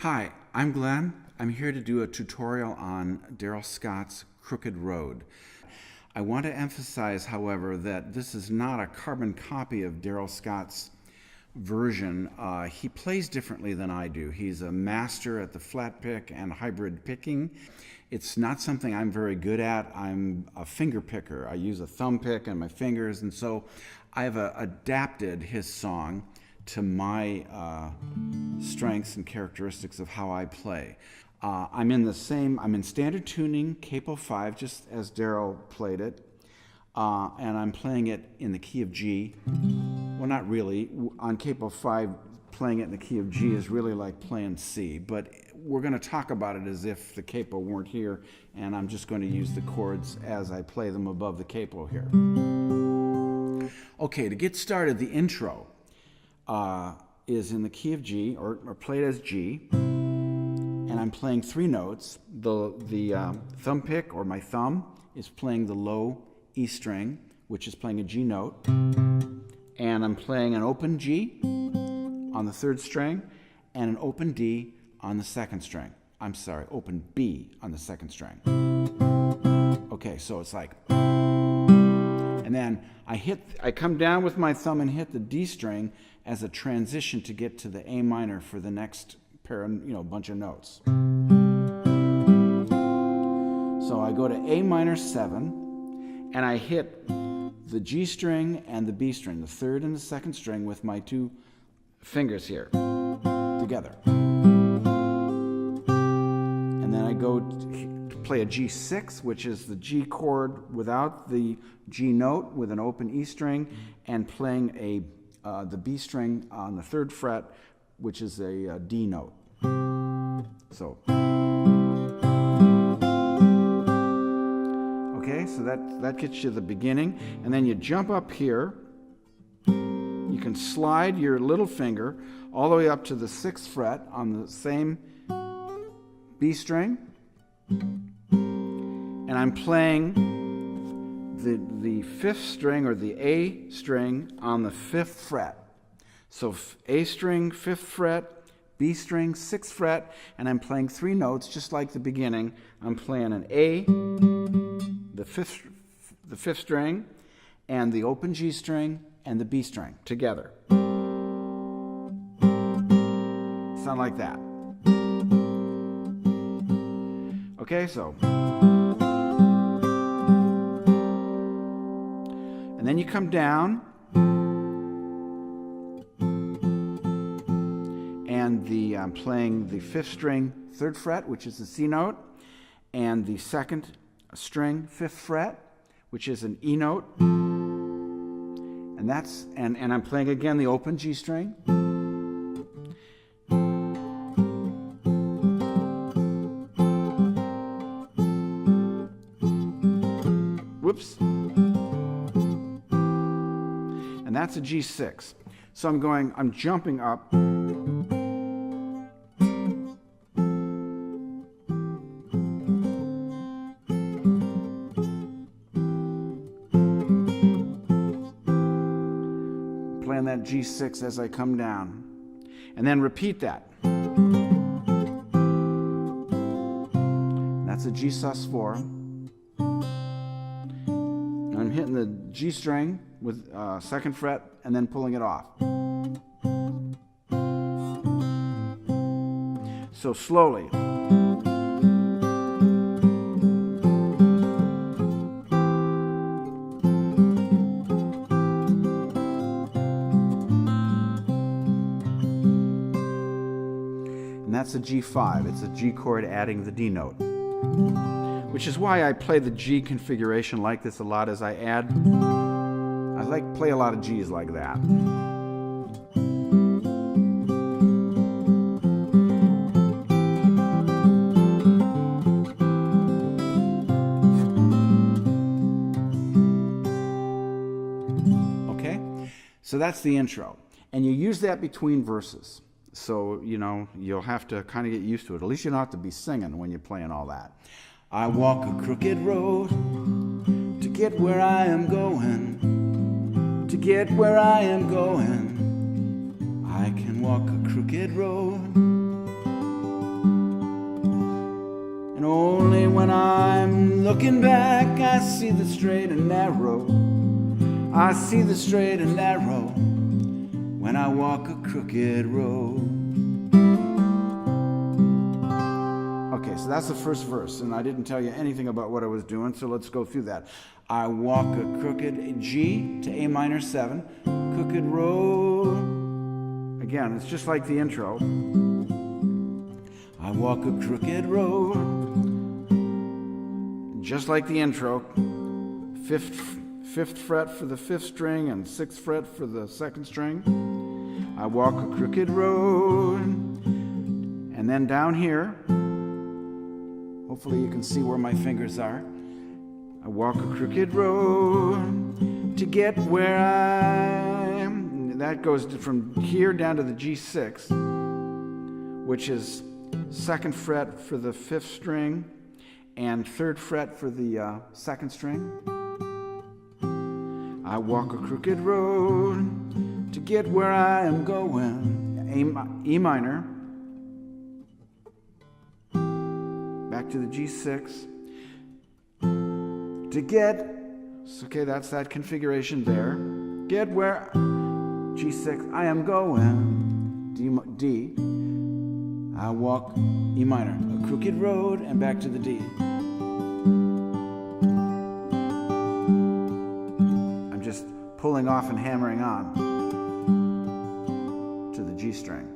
Hi, I'm Glenn. I'm here to do a tutorial on Darrell Scott's Crooked Road. I want to emphasize, however, that this is not a carbon copy of Darrell Scott's version. He plays differently than I do. He's a master at the flat pick and hybrid picking. It's not something I'm very good at. I'm a finger picker. I use a thumb pick and my fingers, and so I've adapted his song to my strengths and characteristics of how I play. I'm in standard tuning, capo 5, just as Darrell played it, and I'm playing it in the key of G. Well, not really. On capo 5, playing it in the key of G is really like playing C, but we're going to talk about it as if the capo weren't here, and I'm just going to use the chords as I play them above the capo here. Okay, to get started, the intro is in the key of G, or played as G, and I'm playing 3 notes. The thumb pick, or my thumb, is playing the low E string, which is playing a G note, and I'm playing an open G on the 3rd string, and an open D on the 2nd string. I'm sorry, open B on the 2nd string. Okay, so it's like, and then I come down with my thumb and hit the D string as a transition to get to the A minor for the next bunch of notes. So I go to A minor 7, and I hit the G string and the B string, the 3rd and the 2nd string, with my 2 fingers here together. And then I go to play a G6, which is the G chord without the G note, with an open E string, and playing the B string on the 3rd fret, which is a D note. So, okay, so that gets you the beginning, and then you jump up here. You can slide your little finger all the way up to the 6th fret on the same B string, and I'm playing the 5th string, or the A string, on the 5th fret. So A string, 5th fret, B string, 6th fret, and I'm playing 3 notes just like the beginning. I'm playing an A, the 5th string, and the open G string and the B string together. Sound like that. Okay, so. And then you come down, and I'm playing the 5th string, 3rd fret, which is the C note, and the 2nd string, 5th fret, which is an E note, and I'm playing again the open G string, whoops. And that's a G6. So I'm jumping up. Playing that G6 as I come down. And then repeat that. That's a G sus4. I'm hitting the G string with 2nd fret and then pulling it off. So slowly. And that's a G5. It's a G chord adding the D note, which is why I play the G configuration like this a lot. As I play a lot of G's like that. Okay, so that's the intro, and you use that between verses. So you'll have to kind of get used to it. At least you don't have to be singing when you're playing all that. I walk a crooked road to get where I am going. To get where I am going, I can walk a crooked road. looking back, I see the straight and narrow. I see the straight and narrow when I walk a crooked road. Okay, so that's the first verse, and I didn't tell you anything about what I was doing, so let's go through that. I walk a crooked G to A minor 7, crooked road. Again, it's just like the intro. I walk a crooked road, just like the intro. Fifth fret for the 5th string and 6th fret for the 2nd string. I walk a crooked road. And then down here, hopefully you can see where my fingers are. I walk a crooked road to get where I am. That goes from here down to the G6, which is 2nd fret for the 5th string and 3rd fret for the 2nd string. I walk a crooked road to get where I am going. E minor. Back to the G6. To get, okay, that's that configuration there. Get where, G6, I am going. D. I walk E minor, a crooked road, and back to the D. I'm just pulling off and hammering on to the G string.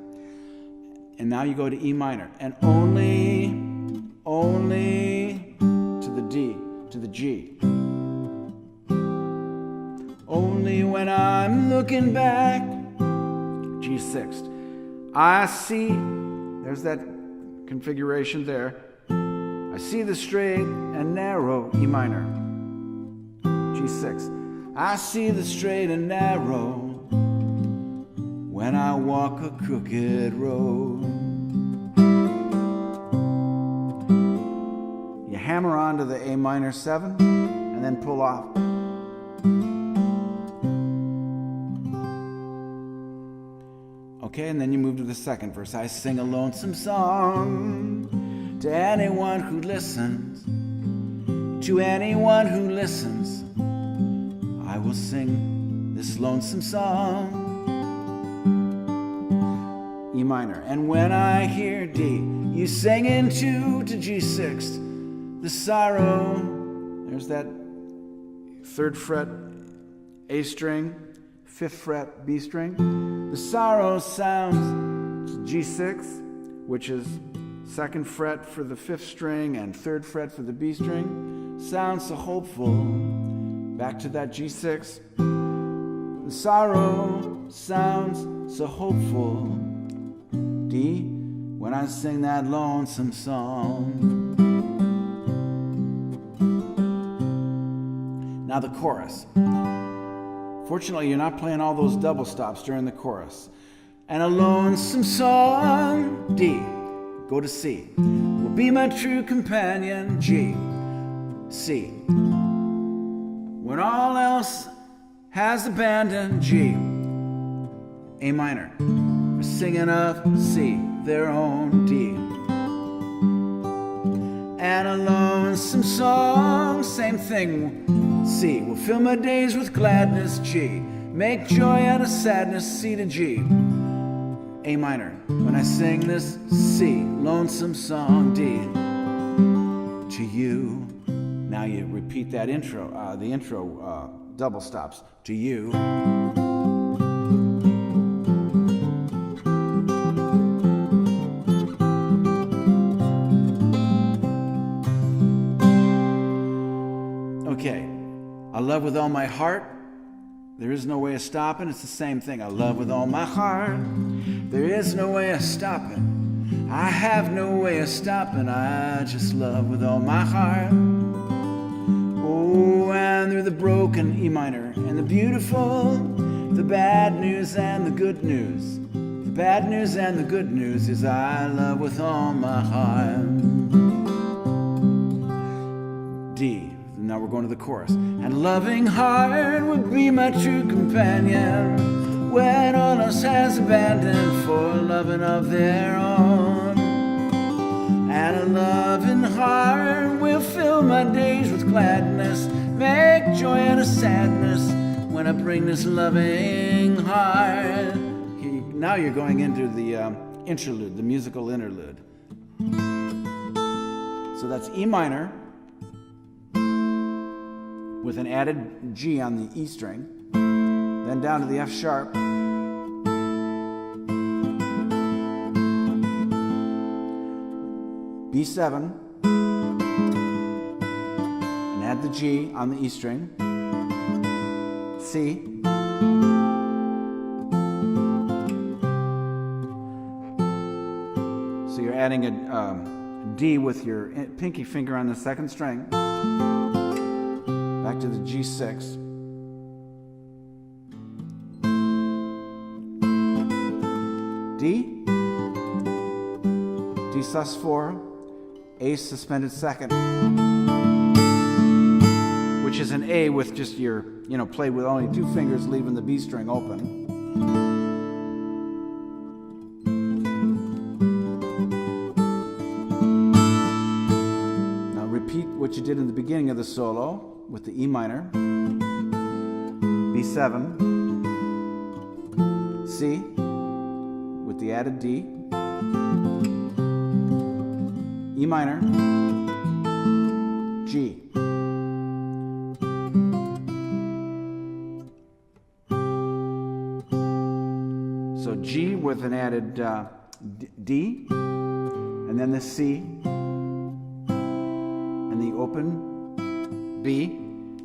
And now you go to E minor, and only to the D, to the G. Only when I'm looking back, G6, I see, there's that configuration there. I see the straight and narrow, E minor, G6. I see the straight and narrow when I walk a crooked road. You hammer on to the A minor 7 and then pull off. Okay, and then you move to the 2nd verse. I sing a lonesome song to anyone who listens. To anyone who listens, I will sing this lonesome song. E minor. And when I hear D, you sing into to G6. The sorrow, there's that 3rd fret A string, 5th fret B string. The sorrow sounds G6, which is 2nd fret for the 5th string and 3rd fret for the B string. Sounds so hopeful. Back to that G6. The sorrow sounds so hopeful. D, when I sing that lonesome song. Now the chorus. Fortunately, you're not playing all those double stops during the chorus. And a lonesome song, D, go to C, will be my true companion, G, C. When all else has abandoned, G, A minor, we're singing of C, their own D. And a lonesome song, same thing, C, will fill my days with gladness, G, make joy out of sadness, C to G, A minor, when I sing this C, lonesome song, D, to you. Now you repeat that intro, the intro double stops, to you. Okay, I love with all my heart. There is no way of stopping. It's the same thing. I love with all my heart. There is no way of stopping. I have no way of stopping. I just love with all my heart. Oh, and through the broken E minor and the beautiful, the bad news and the good news. The bad news and the good news is I love with all my heart. D. Now we're going to the chorus. And loving heart would be my true companion when all else has abandoned for loving of their own. And a loving heart will fill my days with sadness when I bring this loving heart. Now you're going into the interlude, the musical interlude. So that's E minor with an added G on the E string, then down to the F sharp, B7, and add the G on the E string, C, so you're adding a D with your pinky finger on the second string, back to the G6, D, D sus4, A suspended second, which is an A with just your, played with only two fingers, leaving the B string open. Now repeat what you did in the beginning of the solo with the E minor, B7, C with the added D, E minor, G. So G with an added D, and then the C, and the open B,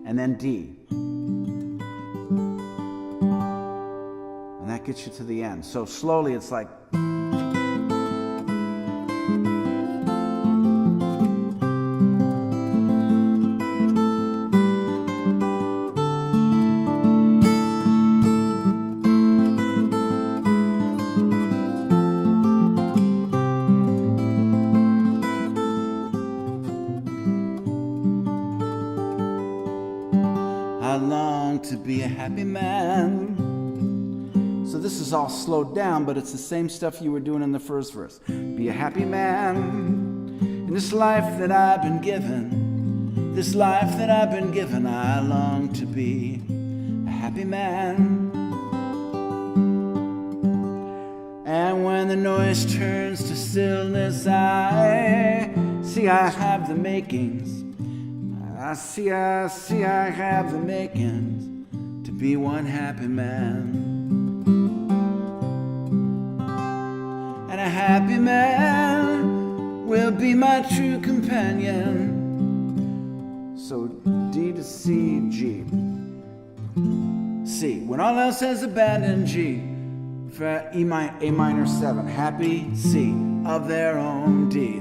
and then D. And that gets you to the end. So slowly it's like... I long to be a happy man. So this is all slowed down, but it's the same stuff you were doing in the first verse. Be a happy man in this life that I've been given. This life that I've been given, I long to be a happy man. And when the noise turns to stillness, I see I have the makings. I see I have the makings to be one happy man. And a happy man will be my true companion. So D to C, G. C. When all else has abandoned, G. For A minor 7. Happy, C. Of their own, D.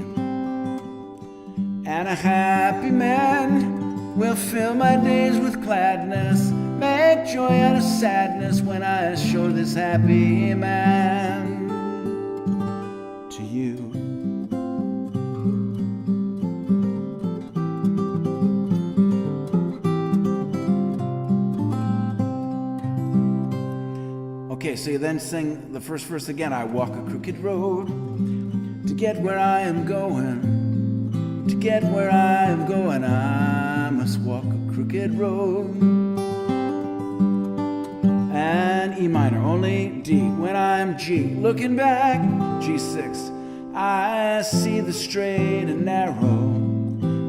And a happy man will fill my days with gladness, make joy out of sadness when I show this happy man to you. Okay, so you then sing the first verse again. I walk a crooked road to get where I am going. To get where I am going, I must walk a crooked road. And E minor, only D. When I'm G, looking back, G6, I see the straight and narrow.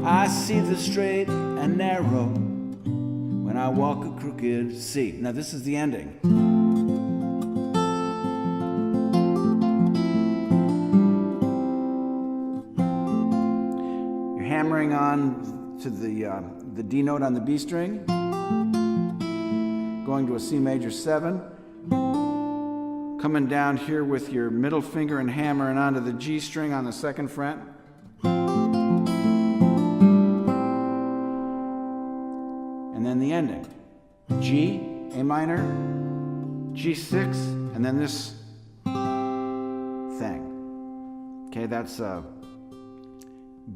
I see the straight and narrow when I walk a crooked C. Now this is the ending. Hammering on to the D note on the B string, going to a C major 7, coming down here with your middle finger and hammering onto the G string on the second fret, and then the ending, G, A minor, G6, and then this thing. Okay, that's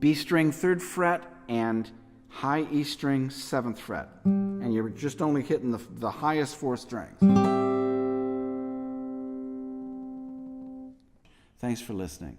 B string 3rd fret and high E string 7th fret. And you're just only hitting the highest 4 strings. Thanks for listening.